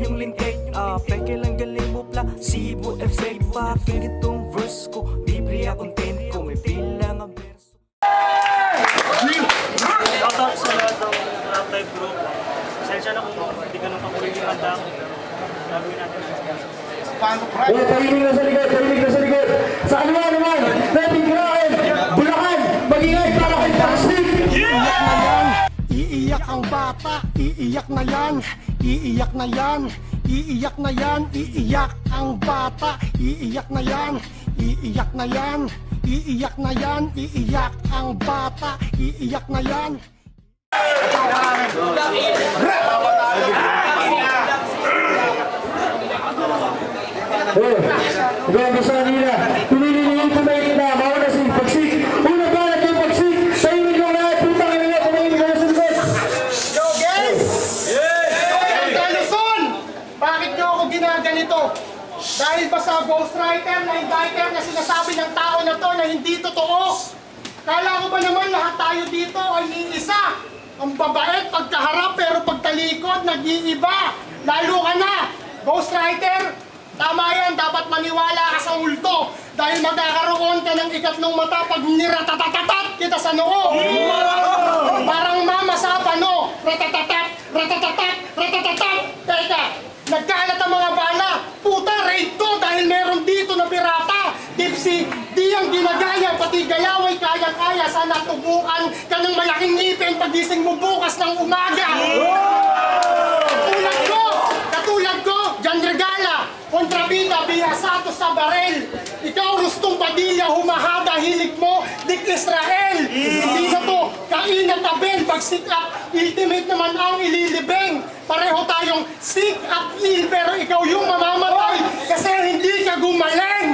yung lintik. Peke lang galing mo placebo effect. Bakit itong verse ko, Biblia content ko, may bilang ang verso. Shoutout sa lahat ng rap type group. Pasensya na kung hindi ganun kakulit yung handa ko. Gagawin natin. Tahimik na sa likod, tahimik na sa likod. Sa kanila naman, natin kirain, Bulacan, mag-ingay para kay Paxik. Iiyak ang bata, iiyak na yan, iiyak na yan, iiyak na yan, iiyak ang bata, iiyak na yan, iiyak na yan, iiyak na yan, iiyak ang bata, iiyak na yan. Ikaw ang gusto nila. Pinililihin ko na yun na. Mawa na si Pagsik. Una balat yung Pagsik. Tahimik lang lahat. Putang ina na. Tumingin ka na sa likod. Yo, guys! Okay, Luzon! Bakit nyo ako ginaganito? Dahil ba sa ghostwriter na indicter na sinasabi ng tao na to na hindi totoo? Kala ko ba naman lahat tayo dito ay iisa? Ang babait pagkaharap pero pagtalikod nag-iiba. Lalo ka na! Ghostwriter, tama yan, dapat maniwala ka sa multo dahil magkakaroon ka ng ikatlong mata pag niratatatat kita sa noo. Parang mama sa pano, ratatatat, ratatatat, ratatatat. Teka, nagkalat ang mga bala. Puta, raid to dahil meron dito na pirata. Tipsy, di ang ginagaya, pati gayaway kaya-kaya. Sana tubukan ka ng malaking ngipin pagising mo bukas ng umaga. Katulad ko, John Regala, kontrabida, bihasato sa barel. Ikaw, Rustong Padilla, humahada, hilig mo, Dick Israel. Hindi na to, kainat abel, pag-sick up, ultimate naman ang ililibeng. Pareho tayong sick up ill, pero ikaw yung mamamatay kasi hindi ka gumaling.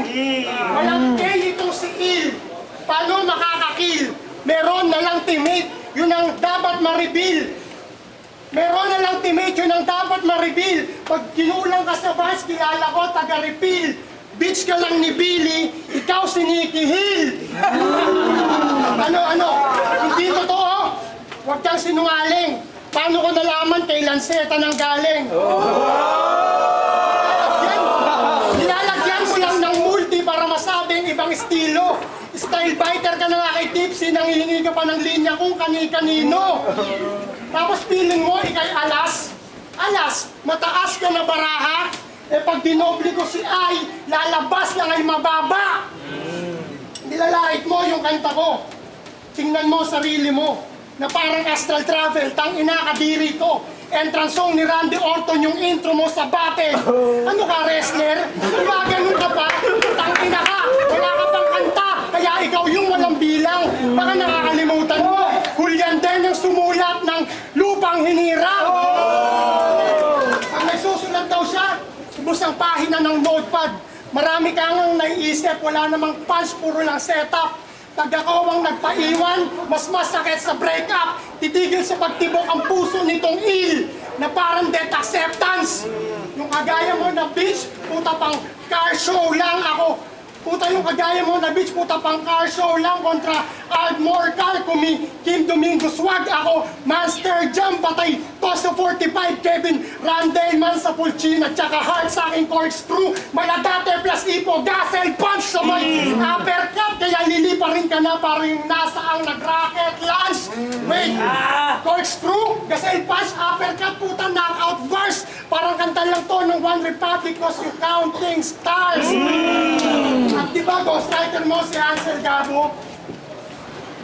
Walang K itong si ill. Paano makakakill? Meron na lang teammate, yun ang dapat ma-reveal. Meron na lang teammate, yun ang dapat ma-reveal. Pag kinulang ka sa bus, kilala ko, taga-refill. Bitch ka lang ni Billy, ikaw si Nikki Hill. Ano? Hindi totoo? Huwag kang sinungaling. Paano ko nalaman kay Lanceta nang galing? Nilalagyan ko lang ng multi para masabing ibang estilo. Style fighter ka na nga kay Tipsy, nangihingi ka pa ng linya kung kani-kanino. Tapos feeling mo, ikay alas. Alas, mataas ka na baraha. Eh pag dinoble ko si Ay, lalabas lang ay mababa. Nilalait mo yung kanta ko. Tingnan mo sarili mo, na parang astral travel, tang ina kadiri to. Entrance song ni Randy Orton yung intro mo sa battle. Ano ka, wrestler? Diba ganun ka pa? Tang ina ka, wala ka pang kanta. Kaya ikaw yung walang bilang. Baka nakakalimutan mo. Julian din ang sumulat ng Lupang Hinirang. Pag nagsusulat daw siya, ubos ang pahina ng notepad. Marami kang naiisip, wala namang punch, puro lang setup. Pag ako ang nagpaiwan, mas masakit sa breakup. Titigil sa pagtibok ang puso nitong ill na parang death acceptance. Yung kagaya mo na bitch, puta pang car show lang ako. Puta yung kagaya mo na bitch, puta pang car show lang kontra Ardmore Car, Kim Domingo swag ako, Monster Jam, patay, Tosa 45, Kevin Randall, man sa Pulcina, tsaka hard sa aking corkscrew, Malagate plus Ipo, Gassel Punch sa may uppercut, kaya lilipa rin ka na para yung nasa ang nag-rocket launch. Wait, corkscrew, Gassel Punch, uppercut, puta, knockout bars, parang kanta lang to ng One Republic cause you counting stars. At diba, ghostwriter mo si Ansel Gabo?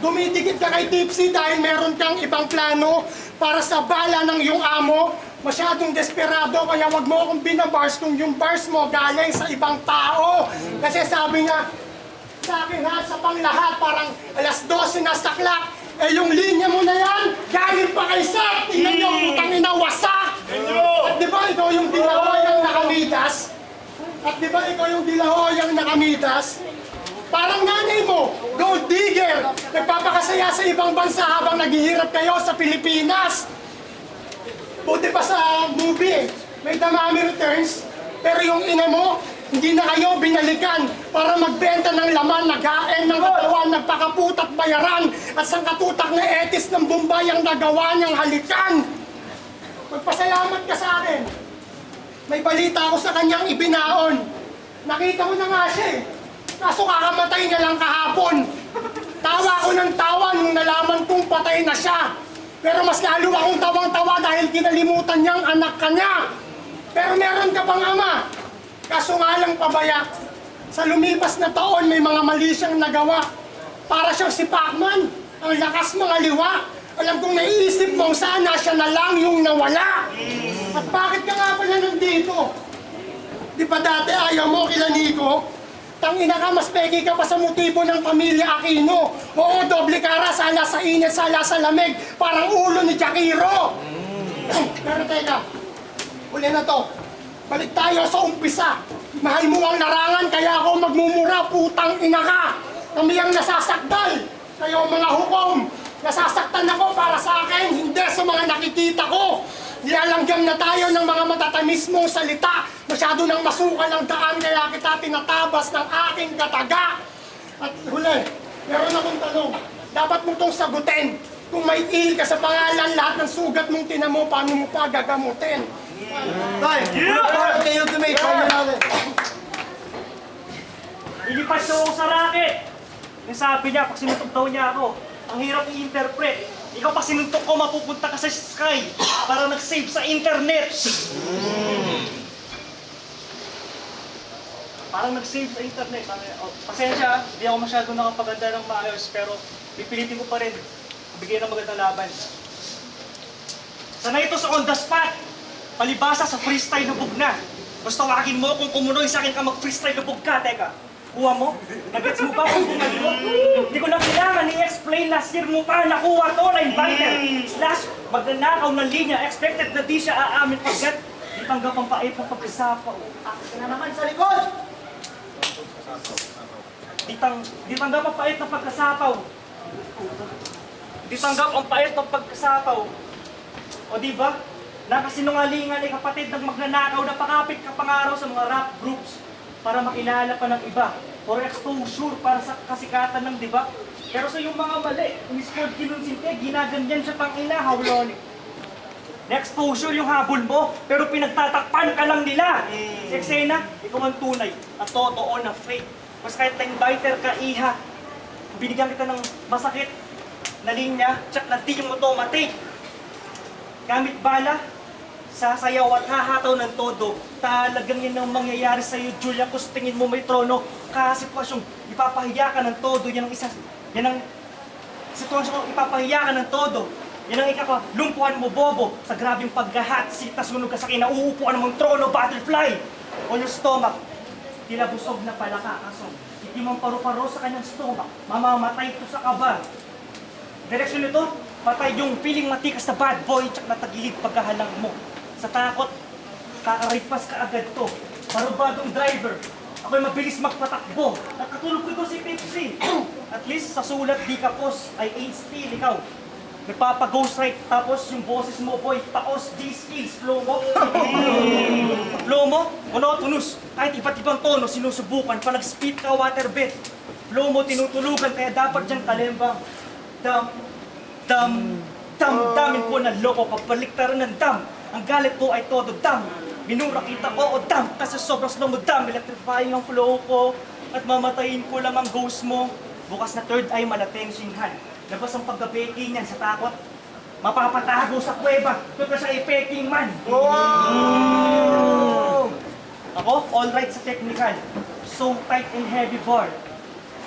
Dumidikit ka kay Tipsy dahil meron kang ibang plano para sa bala ng iyong amo. Masyadong desperado, kaya wag mo akong binabars kung yung bars mo galing sa ibang tao. Kasi sabi niya, sa akin ha, sa panglahat, parang alas 12 na sa clock. Eh yung linya mo na yan, galing pa kay Seth. Tingnan niyo, putang ina, wasak. At diba, ikaw yung dinahoyang nakamidas? At di ba ikaw yung dilahoyang nakamitas? Parang nanay mo, gold digger, nagpapakasaya sa ibang bansa habang naghihirap kayo sa Pilipinas. Buti pa sa movie, may Damami Returns, pero yung ina mo, hindi na kayo binalikan para magbenta ng laman, naghain ng katawan, nagpakaputat bayaran, at sangkatutak na etis ng Bombay ang nagawa niyang halikan. Magpasalamat ka sa akin. May balita ako sa kanyang ibinaon. Nakita ko na nga siya eh. Kaso kakamatay niya lang kahapon. Tawa ko ng tawa nung nalaman kong patay na siya. Pero mas lalo akong tawang-tawa dahil kinalimutan niyang anak ka niya. Pero meron ka pang ama. Kaso nga lang pabaya. Sa lumipas na taon may mga mali siyang nagawa. Para siyang si Pacman. Ang lakas mga liwa. Alam kong naiisip mong sana siya na lang yung nawala. At bakit ka nga pala nandito? Di ba dati ayaw mo kila Nico? Tangina ka, mas peki ka pa sa motibo ng pamilya Aquino. Oo, doble kara, sala sa init, sala sa lamig. Parang ulo ni Jakiro. Pero teka, uli na to. Balik tayo sa umpisa. Mahal mo ang larangan, kaya ako magmumura, putang ina ka. Kami ang nasasakdal. Kayo mga hukom. Nasasaktan ako para sa akin, hindi sa mga nakikita ko. Nilalanggam na tayo ng mga matatamis mong salita. Masyado nang masukal ang daan, kaya kita tinatabas ng aking kataga. At huli, meron akong tanong. Dapat mo itong sagutin. Kung may il ka sa pangalan, lahat ng sugat mong tinamo, paano mo pa gagamutin? Tay, para kayo tumay. Ilipas siya ako sa racket. Yung sabi niya, pag sinuntok daw niya ako, ang hirap i-interpret. Ikaw pag sinuntok ko, mapupunta ka sa sky para nag-save sa internet. Parang nag-save sa internet. Pasensya, hindi ako masyado nakapaganda ng maayos, pero pipilitin ko pa rin bigyan ng magandang laban. Sana ito sa on the spot. Palibasa sa freestyle lubog na. Basta tawagin mo kung kumunoy sa akin ka mag-freestyle lubog ka. Teka, kuha mo? Nagets mo ba kung kumali mo? Hindi ko na kailangan i-explain. Last year mo pa nakuha to, linebacker. Slash, magnanakaw ng linya. Expected na di siya aamin pagkat di tanggap ang pait ng pagkasapaw. Akin na naman sa likod! Di tanggap ang pait ng pagkasapaw. Di tanggap ang pait ng pagkasapaw. O di ba? Nakasinungalingan ay kapatid ng magnanakaw na pakapit ka pangaraw sa mga rap groups para makilala pa ng iba. For exposure para sa kasikatan ng diba? Pero sa yung mga mali, umispod kinonsinte, ginaganyan siya pang ina, hawlonic. Na-exposure yung habol mo, pero pinagtatakpan ka lang nila. Si Eksena, ikaw ang tunay, na totoo na fake. Mas kahit na-inviter ka, iha, binigyan kita ng masakit na linya, tsak na di mo to matake. Gamit bala, sasayaw at hahataw ng todo. Talagang yan ang mangyayari sa'yo, Julia, kung tingin mo may trono. Sitwasyong ipapahiya ka ng todo, yan ang sitwasyong ipapahiya ka ng todo. Yan ang lumpuhan mo, bobo, sa grabing paggahat, sita sunog ka sa kinauupuan mong trono, butterfly. On your stomach, tila busog na pala ka, kaso hindi mong paru-paro sa kanyang stomach, mamamatay ito sa kaba. Direksyon nito, patay yung feeling matikas na bad boy, tsak na tagilid pagkahalang mo. Sa takot, kakarigpas ka agad to. Parubadong driver, ako'y mabilis magpatakbo. Nakatulog ko to si Pepsi. At least sa sulat di kapos ay ain't still ikaw. Nagpapaghost right, tapos yung boses mo, boy, taos, D-skills, flow mo. Flow mo, monotonous. Kahit iba't ibang tono, sinusubukan. Pa nag-spit ka, waterbed. Flow mo, tinutulugan, kaya dapat dyan kalembang. Damin po na loko, kapaliktaran ng dam. Ang galit ko ay todo dam. Minura kita, oo dam, kasi sobrang slow mo dam. Electrifying ang flow ko, at mamatayin ko lang ang ghost mo. Bukas na third eye, malatensing hand. Labas ang pagka-baking niyan sa takot. Mapapatago sa kuweba, doon ka siya i-peking man. Ako, all right sa technical. So tight and heavy bar.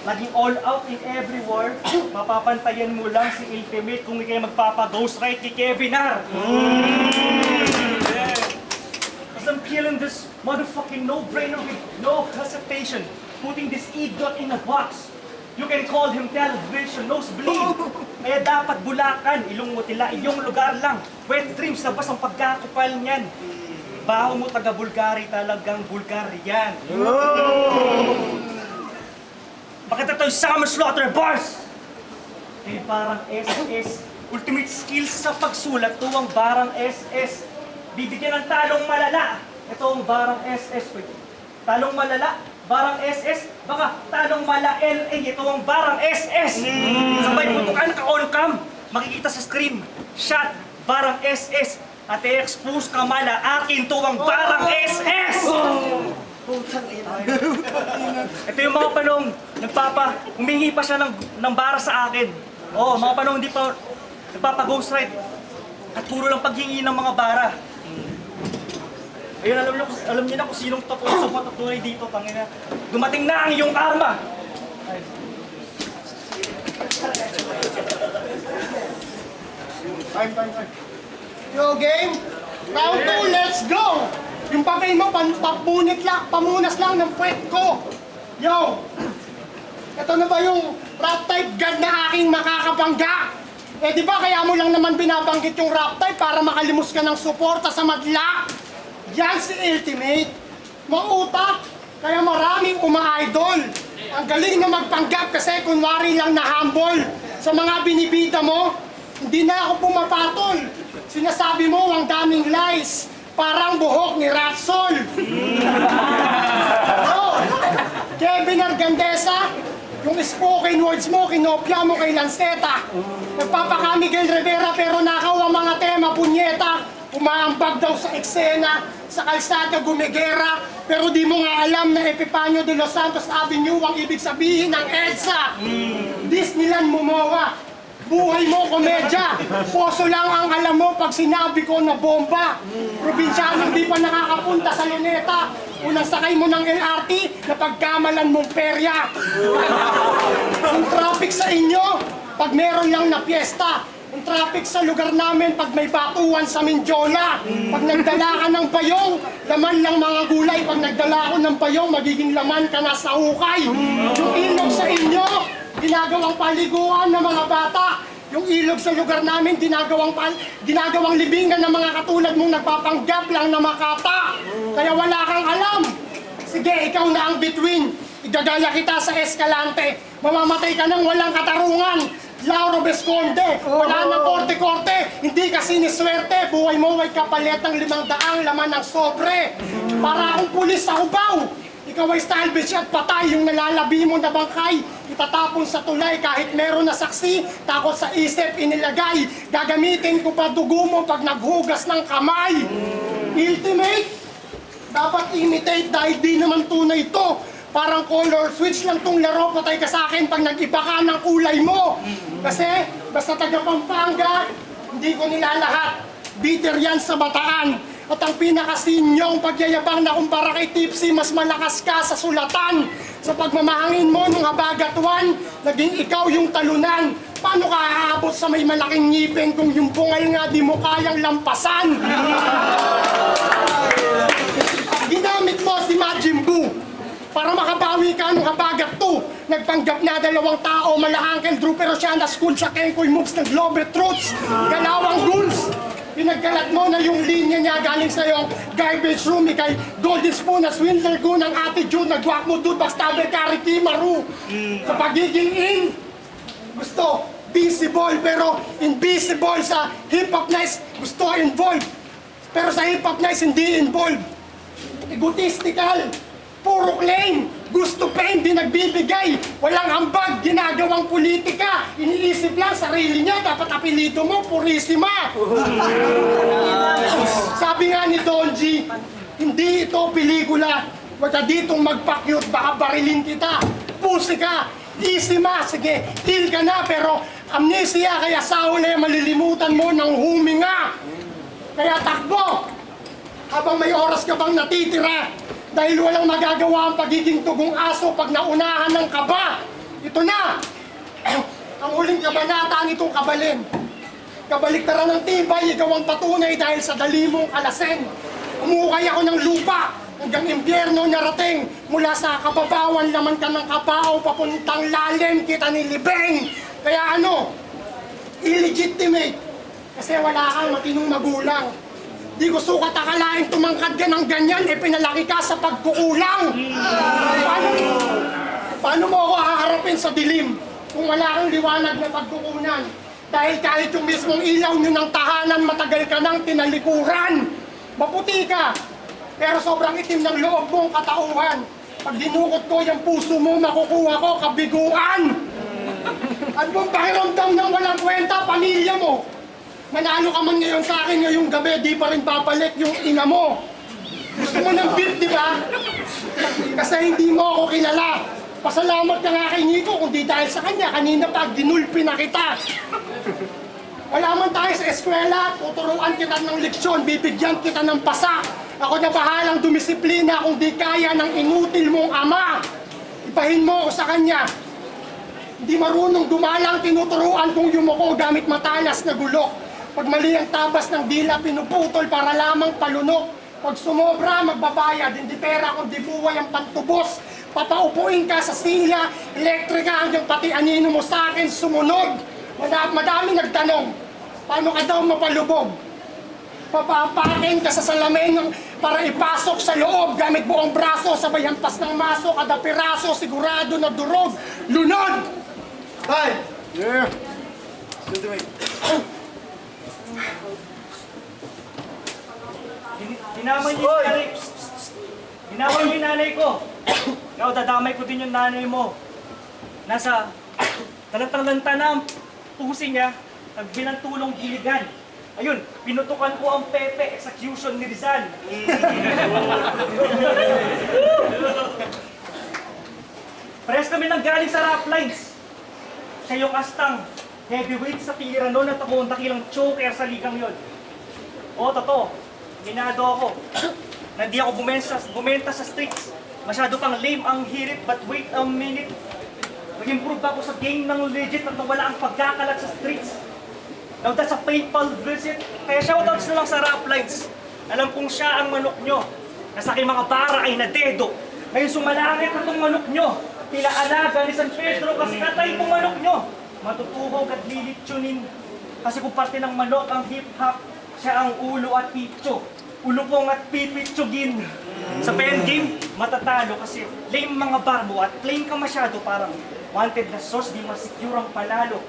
Laging all out in every war, mapapantayan mo lang si Ultimate kung ikay magpapa-ghost right kay Kevin R. As I'm killing this motherfucking no-brainer with no hesitation, putting this idiot in a box. You can call him television, nosebleed. Kaya dapat Bulacan, ilong mo tila, iyong lugar lang. Wet dreams, labas ang pagkakupal niyan. Baho mo taga Bulgari, talagang Bulgarian. Bakit ito yung Summer Slaughter Bars? Eh parang SS, ultimate skills sa pagsulat, tuwang barang SS. Bibigyan ng talong malala. Ito ang barang SS. Talong malala, barang SS, baka talong mala LA, ito ang barang SS. Sabay putukan ka on cam, makikita sa screen. Shot, barang SS. at i-expose ka mala akin tuwang barang SS! Ito yung mga panong humingi pa siya ng bara sa akin. Oo, mga panong hindi pa nagpapa-ghost ride. At puro lang paghingi ng mga bara. Ayun, alam niyo na kung sinong tunay dito, Pangina. Dumating na ang iyong karma! Time. Yo, game? Round 2, let's go! Yung papel mo, pamunas lang ng puwet ko. Yo! Ito na ba yung rap type god na aking makakabangga? Eh di ba kaya mo lang naman binabanggit yung rap type para makalimos ka ng suporta sa madla? Yan si Ultimate. Mautak, kaya maraming uma-idol. Ang galing na magpanggap kasi kunwari lang na humble. Sa mga binibida mo, hindi na ako pumapatol. Sinasabi mo ang daming lies, parang buhok ni Ratsol. Oh, Kevin Argandesa, yung spoken words mo, kinopya mo kay Lanceta. Nagpapaka Miguel Rivera pero nakaw ang mga tema, punyeta. Umaambag daw sa eksena, sa kalsada gumigera. Pero di mo nga alam na Epifanio de los Santos Avenue ang ibig sabihin ng EDSA. Disneyland Momoa. Buhay mo, komedya. Poso lang ang alam mo pag sinabi ko na bomba. Probinsyanong di pa nakakapunta sa Luneta. Unang sakay mo ng LRT, napagkamalan mong perya. Yung traffic sa inyo, pag meron lang na piyesta. Yung traffic sa lugar namin, pag may batuan sa Mindiola. Pag nagdala ka ng bayong, laman lang mga gulay. Pag nagdala ako ng bayong, magiging laman ka na sa hukay. Yung ilog sa inyo, ginagawang paliguan ng mga bata. Yung ilog sa lugar namin, ginagawang libingan ng mga katulad mong nagpapanggap lang na makata. Kaya wala kang alam. Sige, ikaw na ang between. Igagaya kita sa Escalante. Mamamatay ka nang walang katarungan. Lauro Vesconde, wala nang korte-korte. Hindi ka siniswerte. Buhay mo ay kapalit ng 500 laman ng sobre. Para akong pulis sa Cubao. Ikaw ay salvage at patay, yung nalalabi mo na bangkay. Itatapon sa tulay kahit meron na saksi. Takot sa isip inilagay. Gagamitin ko pa dugo mo pag naghugas ng kamay. Ultimate, dapat imitate dahil di naman tunay ito. Parang color switch lang tong laro, patay ka sa akin pag nag-iba ka ng kulay mo. Kasi basta taga Pampanga, hindi ko nilalahat. Bitter yan sa bataan. At ang pinakasinyong pagyayabang na kumpara kay Tipsy, mas malakas ka sa sulatan. Sa pagmamahangin mo nung habagatuan, naging ikaw yung talunan. Paano ka aabot sa may malaking ngipin kung yung bungal nga di mo kayang lampasan? Ginamit mo si Majin Buu para makabawi ka nung habagat to. Nagpanggap na 2 tao, mala Uncle Drew, pero siya na school sa Kenkoy moves ng Globe Truths. Galawang rules. Pinagkalat mo na yung linya niya galing sa yung garbage room, ikay golden spoon na swindler ko ng attitude, nagwak mo dude, backstabber, kariki, maru. Sa pagiging in, gusto, visible, pero invisible. Sa hip-hop nice, gusto involved. Pero sa hip-hop nice, hindi involved. Egotistical, puro claim, gusto pa hindi nagbibigay, walang ambag, ginagawang politika, iniisip lang sarili niya, dapat apelido mo, Purisima. Sabi nga ni Don G, hindi ito pelikula, huwag ka ditong magpakyut, baka barilin kita, pusi ka, Isima, sige, heal ka na, pero amnesia, kaya sa huli malilimutan mo ng huminga. Kaya takbo, habang may oras ka bang natitira, dahil walang magagawa ang pagiging tugong aso pag naunahan ng kaba. Ito na! Ang huling kabanata nitong kabalin. Kabaliktaran ng tibay, ikaw ang patunay dahil sa dali mong kalasin. Umukay ako ng lupa hanggang impyerno narating. Mula sa kababawan, laman ka ng kabao, papuntang lalim kita nilibeng. Kaya ano? Illegitimate. Kasi wala kang matinong magulang. Di ko sukat akalain tumangkad ka ng ganyan, eh pinalaki ka sa pagkukulang. Paano mo ako haharapin sa dilim kung wala kang liwanag na pagkukunan? Dahil kahit yung mismong ilaw nyo ng tahanan, matagal ka nang tinalikuran. Maputi ka, pero sobrang itim ng loob mong katauhan. Pag dinukot ko yung puso mo, makukuha ko kabiguan. At kung pakiramdam ng walang kwenta, pamilya mo. Manalo ka man ngayon sa akin ngayong gabi, di pa rin babalik yung ina mo. Gusto mo ng beef, di ba? Kasi hindi mo ako kilala. Pasalamat ka nga kay Nico, kundi dahil sa kanya, kanina pa ginulpi na kita. Wala man tayo sa eskwela, tuturuan kita ng leksyon, bibigyan kita ng pasa. Ako na bahalang dumisiplina kung di kaya ng inutil mong ama. Ipahin mo ako sa kanya. Hindi marunong gumalang, tinuturuan kong yumuko gamit matalas na gulok. Pag mali ang tabas ng dila, pinuputol para lamang palunok. Pag sumobra, magbabayad, hindi pera kundi buhay ang pantubos. Papaupuin ka sa silya, elektrika hanggang pati anino mo sa akin sumunod. Madami nagtanong, paano ka daw mapalubog? Papapakin ka sa salamin para ipasok sa loob gamit buong braso, sabay hampas ng maso, kada piraso, sigurado na durog, lunod! Tay! Yeah! Hinaman niyo yung nanay. Hinaman niyo yung nanay ko. Ikaw, dadamay ko din yung nanay mo. Nasa talatang-lanta na ang pusi niya, nagbilang tulong giligan. Ayun, pinutukan ko ang Pepe, execution ni Rizal. Parehas kami nang galing sa rap lines. Siya yung astang heavyweight sa tira noon at ako ang dakilang choker sa ligang yon. Oo, totoo. Ginado ako. Na di ako bumenta sa streets. Masyado pang lame ang hirit, but wait a minute. Mag-improve ako sa game ng legit at nawala ang pagkakalat sa streets. Now that's a painful visit. Kaya shoutouts na lang sa rap lines. Alam kong siya ang manok nyo. Nasa aking mga bara ay nadedo. Ngayon sumalangit na itong manok nyo. Tila alaga ni San Pedro kasi katay itong manok nyo. Matutuhog at lilitsunin. Kasi kung parte ng manok ang hip-hop, siya ang ulo at picho. Ulupong at pipitsugin. Sa pen game, matatalo kasi lame mga barbo at plain ka masyado parang wanted na source, di masecure ang panalo.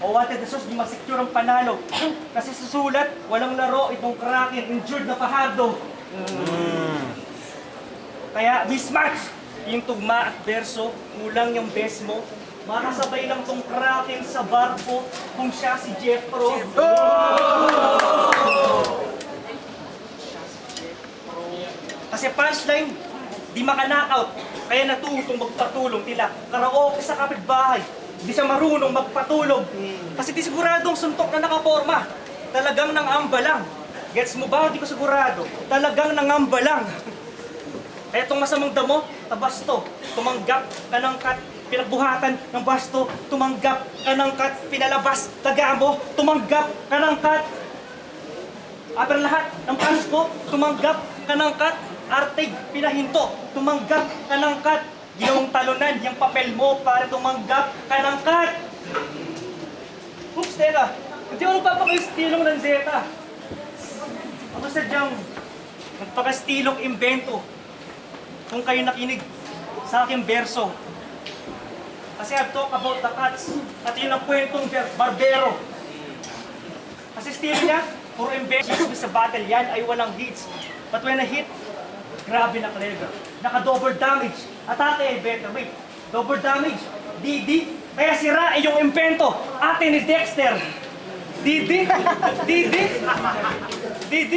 O wanted na source, di masecure ang panalo. Kasi sa sulat, walang laro itong Kraken, injured na Fajardo. Kaya mismatch yung tugma at verso, kulang yung best mo. Makasabay lang tong Kraken sa barko kung siya si Jeffro. Kasi punchline, di maka-knockout. Kaya natutong magpatulong tila. Karaoke sa kapitbahay, di siya marunong magpatulog. Kasi di siguradong suntok na nakaporma. Talagang nangamba lang. Gets mo ba? Hindi ko sigurado. Talagang nangamba lang. Kaya itong masamang damo, tabasto. Tumanggap ka ng kat, pinagbuhatan ng basto. Tumanggap ka ng kat, pinalabas, tagamo. Tumanggap ka ng kat. Pero lahat ng fans ko, tumanggap ka ng kat. Artig, pinahinto, tumanggap ka ng kat. Ginawang talunan, yung papel mo para tumanggap ka ng kat. Oops, teka. Hindi ako nagpapakastilong ng Zeta. Ako sadyang nagpakastilong imbento. Kung kayo nakinig sa aking verso. Kasi I've talked about the cats. At yun ang kwentong barbero. Kasi stilo niya, puro inventions sa battle yan ay walang hits. But when I hit, grabe na clever. Naka-double damage. Atake ay better. Wait, double damage. DD. Kaya sira ay yung impento. Ate ni Dexter. DD. DD. DD.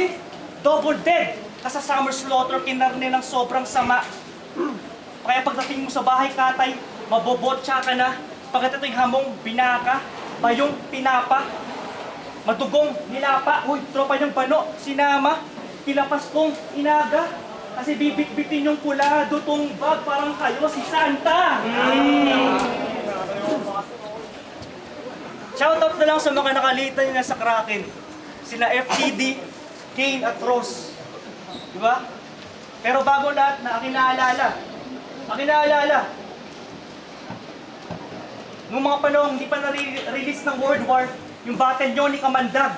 Double dead. Kasi Summer Slaughter kinarne ng sobrang sama. Kaya pagdating mo sa bahay, katay, mabobotsa ka na. Pagkat ito'y hamong binaka, bayong pinapa, madugong nilapa. Uy, tropa niyang bano, sinama. Kilapas kong inaga. Kasi bibit-bitin yung kulado tong bag, parang kayo si Santa. Shoutout na lang sa mga nakalitan na sa Kraken. Sina FTD, Kane at Ross. Diba? Pero bago lahat na aking naalala. Noong mga panahon, hindi pa na-release ng World War, yung battle nyo ni Kamandag.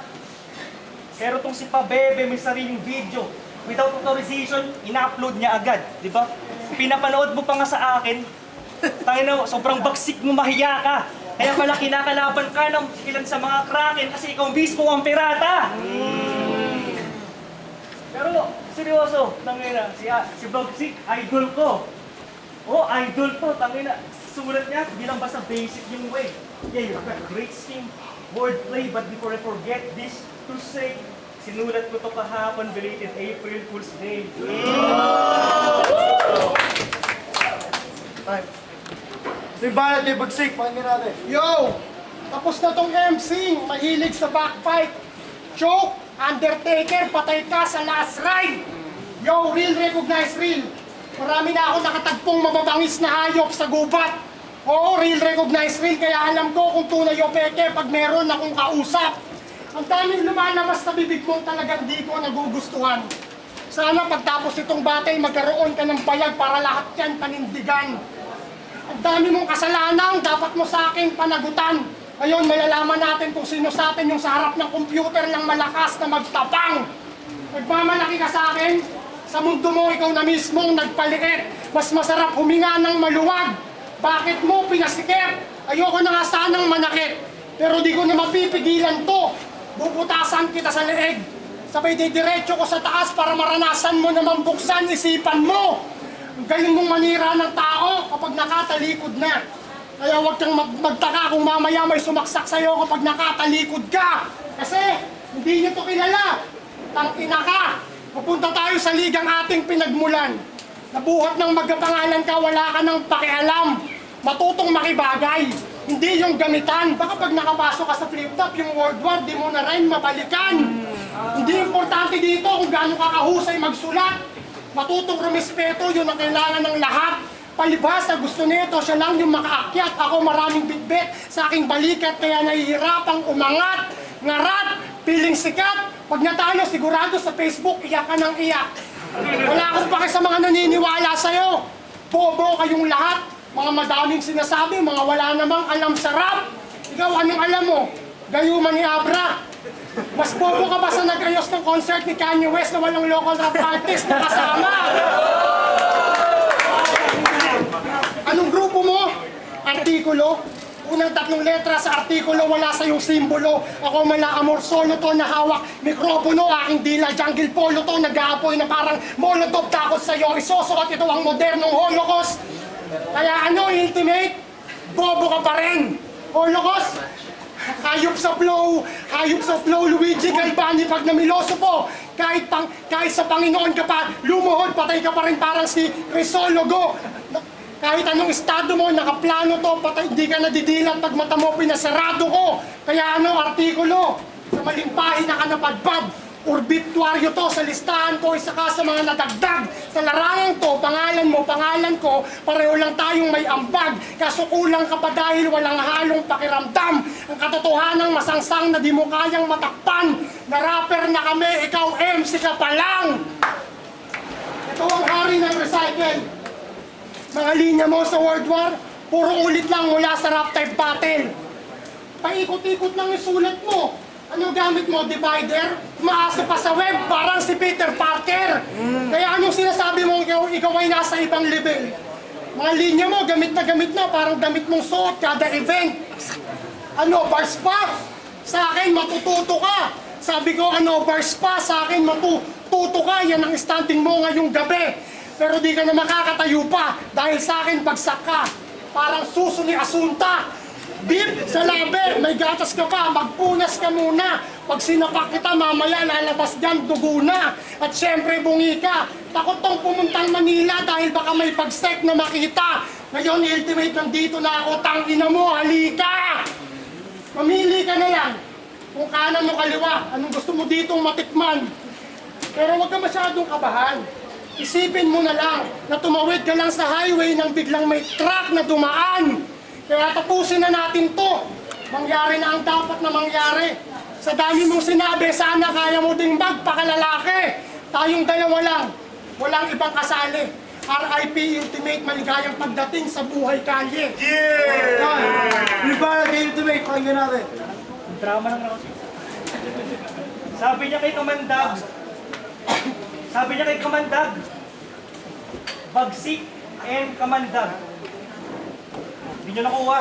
Pero tong si Pabebe may sariling video. Without authorization, ina-upload niya agad, di ba? Pinapanood mo pa nga sa akin, tangina mo, sobrang bagsik mo, mahiya ka. Kaya pala kinakalaban ka ng ilan sa mga Kraken kasi ikaw mismo ang pirata. Pero, seryoso, tangina, si Bagsik, idol ko. Oh, idol ko, tangina. Sulat niya, hindi lang basta basic yung way. Yeah, you have a great scheme. wordplay, but before I forget this to say, sinulat ko to kahapon, belated April Fool's Day. Ito yung banat yung bagsik, pakinggan natin. Yo! Tapos na tong MC, mahilig sa backfight. Choke, Undertaker, patay ka sa last ride. Yo, real recognize real. Marami na ako nakatagpong mababangis na hayop sa gubat. Oo, real recognize real, kaya alam ko kung tunay o peke pag meron akong kausap. Ang daming lumalabas na bibig mo talagang di ko nagugustuhan. Sana pagtapos itong battle, magkaroon ka ng bayag para lahat yan panindigan. Ang dami mong kasalanan, dapat mo sa akin panagutan. Ngayon, malalaman natin kung sino sa atin yung sa harap ng computer ng malakas na magtapang. Nagmamalaki ka sa akin, sa mundo mo ikaw na mismong nagpaliit. Mas masarap huminga ng maluwag. Bakit mo pinasikip? Ayoko na nga sanang manakit. Pero di ko na mapipigilan to. Bubutasan kita sa leeg. Sabay didiretso ko sa taas para maranasan mo na mambuksan isipan mo. Ang galing mong manira ng tao kapag nakatalikod na. Kaya huwag kang magtaka kung mamaya may sumaksak sa'yo kapag nakatalikod ka. Kasi hindi nyo to kilala. Tangina ka. Pupunta tayo sa ligang ating pinagmulan. Nabuhat ng magkapangalan ka, wala ka ng pakialam. Matutong makibagay. Hindi yung gamitan. Baka pag nakapasok ka sa flip-top, yung World War, di mo na rin mabalikan. Hindi importante dito kung gaano ka kahusay magsulat. Matutong rumispeto, yun ang kailangan ng lahat. Palibhas na gusto nito, siya lang yung makaakyat. Ako maraming bitbit sa aking balikat, kaya nahihirapang umangat. Ngarat, piling sikat. Pag natalo, sigurado sa Facebook, iyak ka ng iyak. Wala akong pake sa mga naniniwala sa'yo. Bobo kayong lahat. Mga madaming sinasabi, mga wala namang alam sarap. Ikaw, anong alam mo? Gayuman ni Abra. Mas bobo ka ba sa nag-ayos ng concert ni Kanye West na walang local rap artist na kasama? Anong grupo mo? Artikulo? Unang 3 letra sa artikulo, wala sa iyong simbolo. Ako mala amor solo to na hawak mikropono, aking dila jungle polo to, nag-aapoy na parang molotov takot sa iyo. Isusuot ito ang modernong holocaust. Kaya ano, ultimate? Bobo ka pa rin. Holocaust? Hayop sa flow, Luigi Galvani pag namiloso po. Kahit sa Panginoon ka pa, lumuhod, patay ka pa rin parang si Crisologo. Kahit anong estado mo, nakaplano to, patay, hindi ka nadidilat pag mata mo, pinasarado ko. Kaya ano, artikulo, sa malimpahin na ka napadpad, orbituaryo to sa listahan ko, isa ka sa mga nadagdag. Sa larangan to, pangalan mo, pangalan ko, pareho lang tayong may ambag. Kaso kulang ka pa dahil walang halong pakiramdam. Ang katotohanan masangsang na di mo kayang matakpan. Na rapper na kami, ikaw MC ka pa lang. Ito ang hari ng recycle. Mga linya mo sa World War, puro ulit lang mula sa rap type battle. Paikot-ikot lang yung sulat mo. Ano gamit mo? Divider? Umaasa pa sa web, parang si Peter Parker. Kaya anong sinasabi mo ikaw ay nasa ibang level? Mga linya mo, gamit na, parang damit mong suot kada event. Ano, bars pa? Sa akin, matututo ka. Sabi ko, ano, bars pa? Sa akin, matututo ka. Yan ang standing mo ngayong gabi. Pero di ka na makakatayo pa dahil sa akin bagsak ka. Parang suso ni Asunta. Beep sa laber, may gatas ka pa, magpunas ka muna. Pag sinapak kita, mamaya lalabas dyan, dugo na. At syempre, bungi ka. Takot tong pumuntang Manila dahil baka may pag-step na makita. Ngayon, ultimate, nandito na ako, tangina mo, halika! Mamili ka na lang. Kung kanan mo kaliwa, anong gusto mo ditong matikman. Pero huwag ka masyadong kabahan. Isipin mo na lang na tumawid ka lang sa highway nang biglang may truck na dumaan. Kaya tapusin na natin to. Mangyari na ang dapat na mangyari. Sa dami mong sinabi, sana kaya mo ding magpakalalaki. Tayong dalawa lang. Walang ibang kasali. RIP Ultimate, maligayang pagdating sa buhay kalye. Yung banat yung ultimate, pakinggan natin. Ang drama ng ako. Sabi niya kay Kamandag, Bagsik and Kamandag. Hindi nyo nakuha.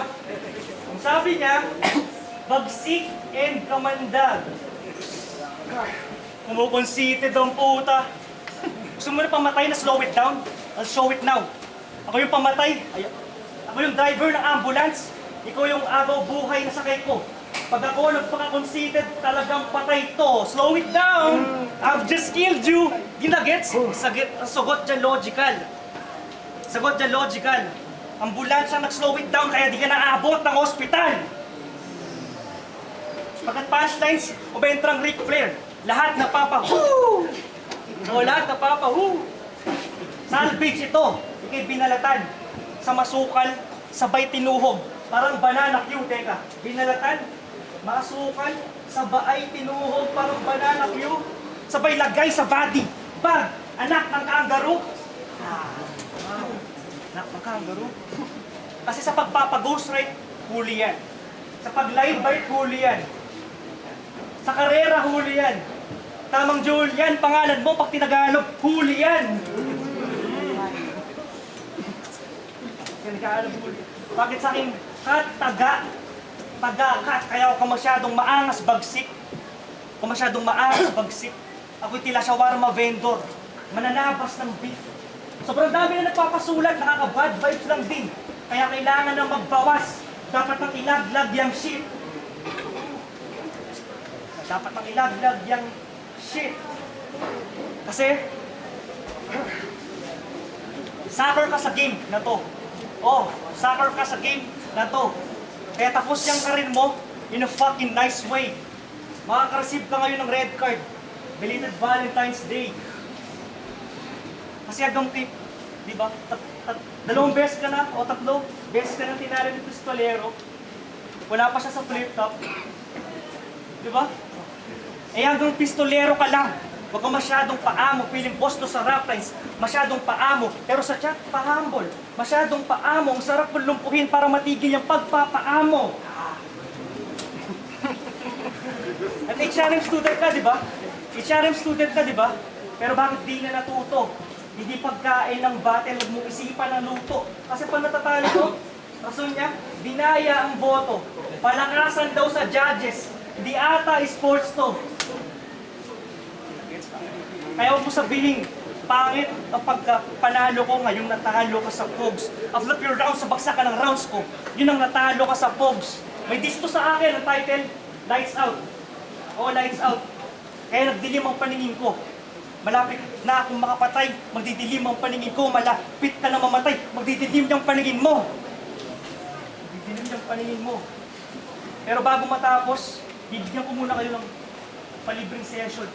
Ang sabi niya, Bagsik and Kamandag. Kumukonsited ang puta. Gusto mo na pamatay na slow it down? I'll show it now. Ako yung pamatay. Ako yung driver ng ambulance. Ikaw yung agaw buhay na sakay ko. Pag ako nagpaka-conceited, talagang patay to. Slow it down. I've just killed you. Ginagets? Sagot dyan logical. Sagot dyan logical. Ambulansya nag-slow it down kaya di ka naabot ng ospital. Pagkat punchlines, ubentrang Ric Flair. Lahat napapa-hoo! O lahat napapa-hoo! Salvage ito. Ikay binalatan. Sa masukal, sabay tinuhog. Parang banana cue, teka. Binalatan, masukal, sabay tinuhog, parang banana cue. Sabay lagay sa body. Bag, anak ng kangaroo. Anak ng kangaroo. Kasi sa pagpapa-ghost ride, huli yan. Sa pag-live bite, huli yan. Sa karera, huli yan. Tamang Julian, pangalan mo, pag tinagalog, huli yan. Tinagalog, huli. Bakit sa akin, kat, taga, kaya ako masyadong maangas bagsik. Kung masyadong maangas bagsik, ako'y tila shawarma vendor. Mananabas ng beef. Sobrang dami na nagpapasulat, nakaka-bad vibes lang din. Kaya kailangan na magbawas. Dapat nang ilaglag yung shit. Dapat nang ilaglag yung shit. Kasi, sucker ka sa game na to. Oh, sucker ka sa game na to. Kaya tapos yung karir mo in a fucking nice way. Makaka-receive ka ngayon ng red card. Belated Valentine's Day. Kasi hanggang di ba? Dalawang beses ka na, o tatlo, beses ka na tinalo ng pistolero. Wala pa siya sa flip top. Di ba? Eh hanggang pistolero ka lang. Huwag kang masyadong paamo, feeling bosto sa rap lines. Masyadong paamo, pero sa chat, pa-humble. Masyadong paamo, ang sarap mong lumpuhin para matigil yung pagpapaamo. At HRM student ka, di ba? HRM student ka, di ba? Pero bakit di na natuto? Hindi pagkain ng battle, huwag mong isipan ng luto. Kasi pag natatalo ko, rason niya, dinaya ang boto. Palakasan daw sa judges. Di ata sports to. Kaya huwag mo sabihin, pangit kapag panalo ko ngayong natalo ka sa Pogs. After your rounds, sa bagsak ka ng rounds ko, yun ang natalo ka sa Pogs. May disto sa akin ang title, Lights Out. O Lights Out. Kaya nagdilim ang paningin ko. Malapit na akong makapatay, magdidilim ang paningin ko. Malapit ka na mamatay, magdidilim yung paningin mo. Magdidilim yung paningin mo. Pero bago matapos, bibigyan ko muna kayo ng palibreng session.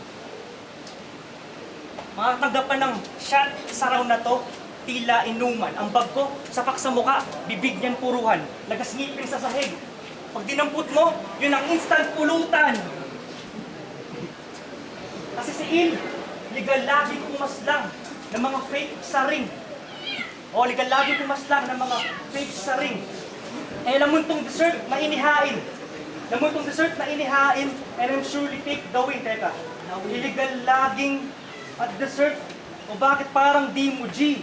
Makatanggap ka ng shot sa round na to, tila inuman. Ang bag ko, sapak sa muka, bibig niyan puruhan. Lagas ngipin sa sahig. Pag dinampot mo, yun ang instant pulutan. Kasi si Il, legal lagi pumaslang ng mga fake sa ring. O, legal lagi pumaslang ng mga fake sa ring. Eh, alam mo itong dessert na inihain. Alam mo itong dessert na inihain, and I'm surely take the win. Teka, illegal laging at dessert. O bakit parang di mo G?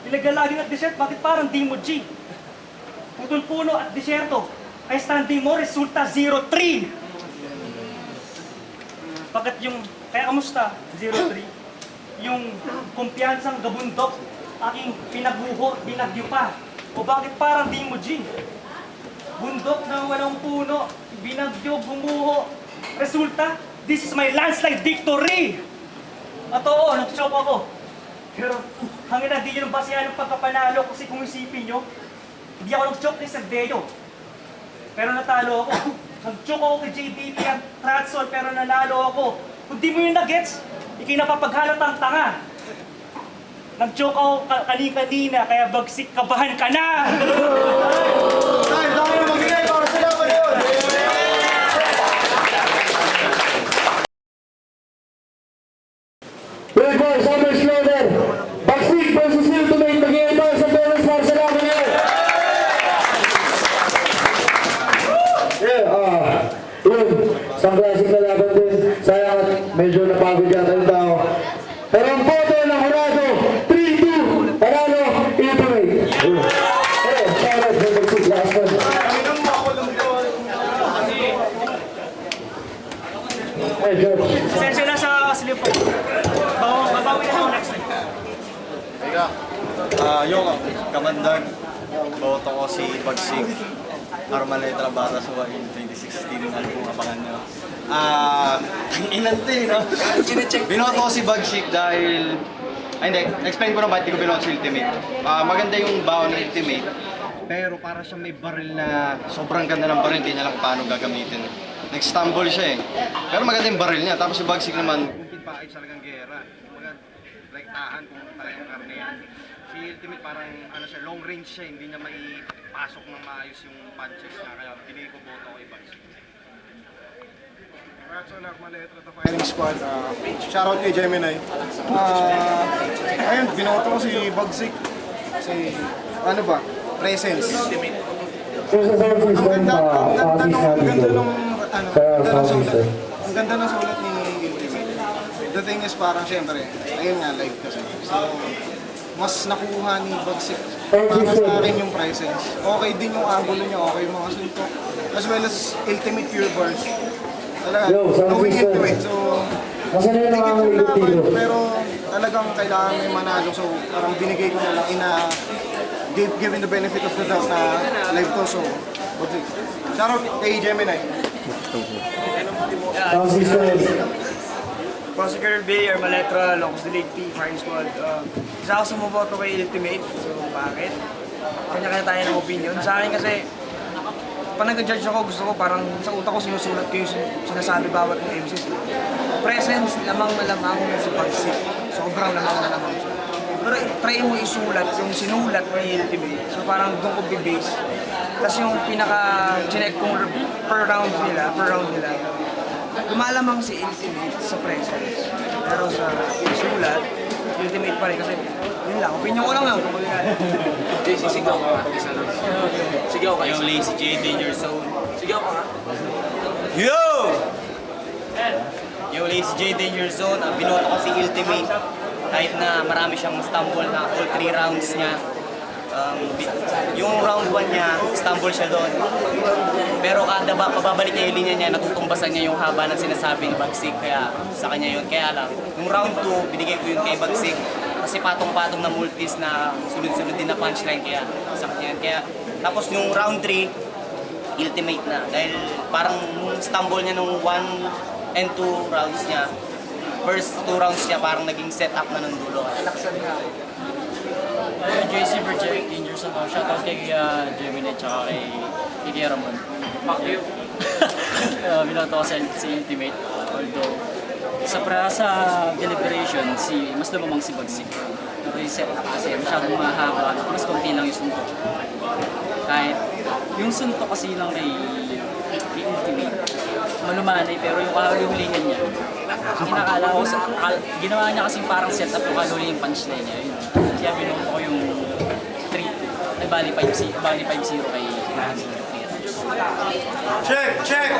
Illegal laging at dessert, bakit parang di mo G? Putol puno at disyerto. Ay standing mo, resulta 0-3. Bakit yung, kaya kamusta? 0-3. Yung kumpiyansang gabundok, aking pinaguho, binagyo pa. O bakit parang di mo G? Bundok na walang puno, binagyo, bumuho. Resulta, this is my landslide victory! At oo, nag-choke ako. Pero, hangin na di yun ang basihan ng pagkapanalo kasi kung isipin nyo, hindi ako nag-choke ni Serdeyo. Pero natalo ako. Nag-choke ako kay JBP at Tratsol pero nanalo ako. Kung di mo yung nag-gets, ikay napapaghalatang tanga. Nag-choke ako kanina kaya bagsik kabahan ka na! Ay, dami na magigay para sa laban yun! Red Boy, Summer Slaughter, Bagsik versus Ultimate, magiging ito sa Beres para sa laban ngayon. Yun, isang klaseng na laban din. Sayang at medyo napagod yata yung tao. Pero ang boto ng Jurado, 3-2, panalo, Ultimate. Shoutout sa Bagsik, last one. Hey, George. Sensya na sa slip ko. Babawi na ako next time. Teka, yung kamandan, boto ko si Bagsik. Armaleta Bata Suwa in 2016 album, abangan nyo. Inante, no? Binoto ko si Bagsik dahil... Ay, hindi. Explain ko na bakit ko binoto si Ultimate. Maganda yung baon ng Ultimate. Pero para siya may baril na sobrang ganda ng baril, hindi niya lang paano gagamitin. Nag-stumble siya eh. Pero maganda yung baril niya. Tapos si Bagsik naman, kumpit pa ay talagang gera. Like tahan kung talagang karne yan. Si Ultimate parang ano siya, long range siya, hindi niya maipasok ng maayos yung punches niya. Kaya pinili ko boto ko i-Bagsik. Congrats on Armaleta, the firing squad. Shoutout kay Gemini. Ayun, binoto ko si Bagsik. Si, ano ba? Presence. Kung sa sound system, Ang ganda ng sulat ni Ultimate. The thing is parang syempre, ayun nga, live kasi. So, mas nakuha ni Bagsik para sa akin yung presence. Okay din yung angulo niya, okay yung mga suntok. As well as Ultimate Pure Bars. Talaga, knowing Ultimate. So, Masaya na ang tiro. Pero talagang kailangan may manalo. So, parang binigay ko na lang given the benefit of the doubt na live to. So, okay. Shoutout kay Gemini. Sound system. Prosecutor Bay, Armaletra, Locos de League P, Firing Squad. Isa ako sumuboto kay Ultimate. So, bakit? Kanya-kanya tayo ng opinion. Sa akin kasi, pag nag-judge ako, gusto ko parang sa utak ko sinusulat ko yung sinasabi bawat ng MC. Presence, lamang na lamang sa Bagsik. Sobrang lamang na lamang siya. Pero try mo isulat yung sinulat ni Ultimate. So parang doon ko bibase. Tapos yung pinaka-check kong per round nila, lumalamang si Ultimate sa presence. Pero sa sulat, Ultimate pa rin kasi yun lang. Opinion ko lang lang. JC, sigaw ka nga. Sigaw ka. Yo, Lazy J, Danger Zone. Sigaw ka nga. Yo! Yo, Lazy J, Danger Zone. Binoto ko si Ultimate. Kahit na marami siyang stumble na all 3 rounds niya. Yung round 1 niya, stumble siya doon. Pero kada pababalik niya yung linya niya, natutumbasan niya yung haba ng sinasabi ni Bagsik. Kaya sa kanya yun. Kaya lang, yung round 2, binigay ko yun kay Bagsik. Kasi patong-patong na multis na sunod-sunod din na punchline. Kaya sa kanya yun. Kaya, tapos yung round 3, Ultimate na. Dahil parang stumble niya nung 1 and 2 rounds niya. First 2 rounds niya parang naging setup na ng dulo. JC Virgin, Danger Zone. Shoutout kay Gemini at kay Ramon. Fuck you. Binoto ko si Ultimate. Although, sa deliberation, mas lumamang si Bagsik. Pero yung setup kasi masyadong mahaba, mas konti lang yung suntok. Kahit yung suntok kasi lang kay Ultimate, malumanay pero yung kahulihan niya, kinakala ko ginawa niya kasi parang setup yung kahulihan punchline niya. Yun. Kaya binoto ko yung 3, ay bali 5-0 kay Check!